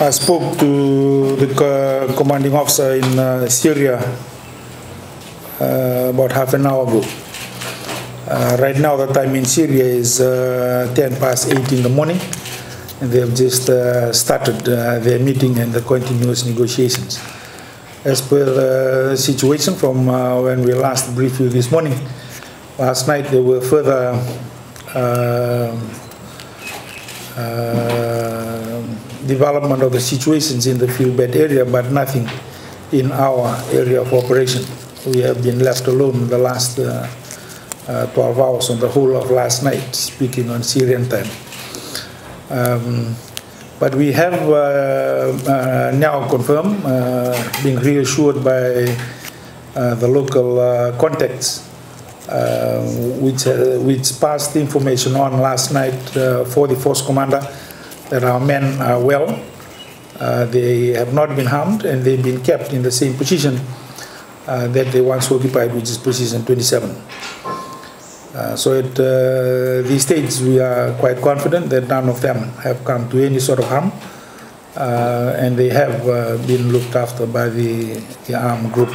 I spoke to the commanding officer in Syria about half an hour ago. Right now the time in Syria is 10 past 8 in the morning, and they have just started their meeting and the continuous negotiations. As per the situation from when we last briefed you this morning, last night there were further development of the situations in the field bed area, but nothing in our area of operation. We have been left alone the last 12 hours on the whole of last night, speaking on Syrian time. But we have now confirmed, being reassured by the local contacts, which passed information on last night for the force commander, that our men are well. They have not been harmed, and they've been kept in the same position that they once occupied, which is position 27. So at these stage, we are quite confident that none of them have come to any sort of harm, and they have been looked after by the armed group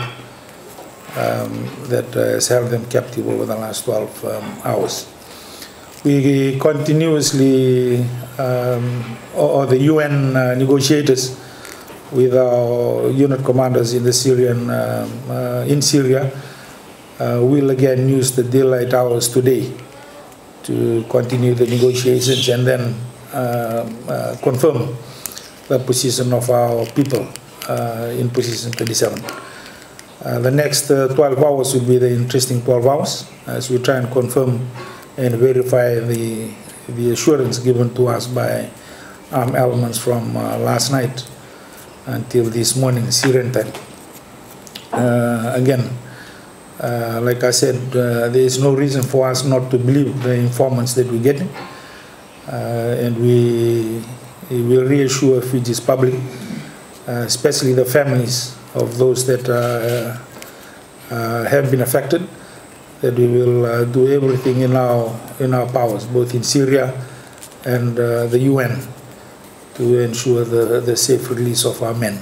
that has held them captive over the last 12 hours. We continuously, or the UN negotiators with our unit commanders in the in Syria, will again use the daylight hours today to continue the negotiations and then confirm the position of our people in position 37. The next 12 hours will be the interesting 12 hours as we try and confirm and verify the assurance given to us by armed elements from last night until this morning, Syrian time. Again, like I said, there is no reason for us not to believe the informants that we're getting, and we will reassure Fiji's public, especially the families of those that have been affected, that we will do everything in our powers, both in Syria and the UN, to ensure the safe release of our men.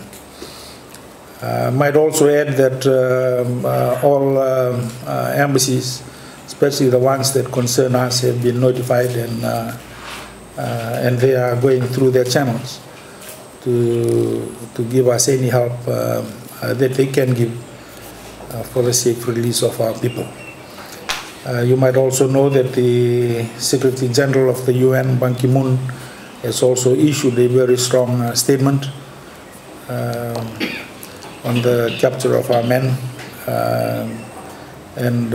I might also add that all embassies, especially the ones that concern us, have been notified, and they are going through their channels to give us any help that they can give for the safe release of our people. You might also know that the Secretary General of the UN, Ban Ki-moon, has also issued a very strong statement on the capture of our men and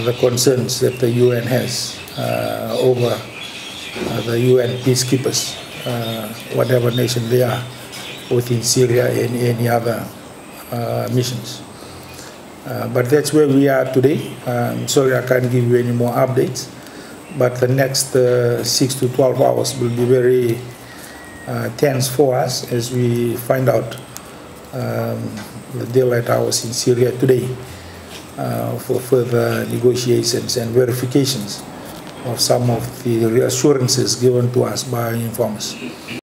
the concerns that the UN has over the UN peacekeepers, whatever nation they are, both in Syria and any other missions. But that's where we are today. I'm sorry I can't give you any more updates, but the next 6 to 12 hours will be very tense for us as we find out the daylight hours in Syria today for further negotiations and verifications of some of the reassurances given to us by informers.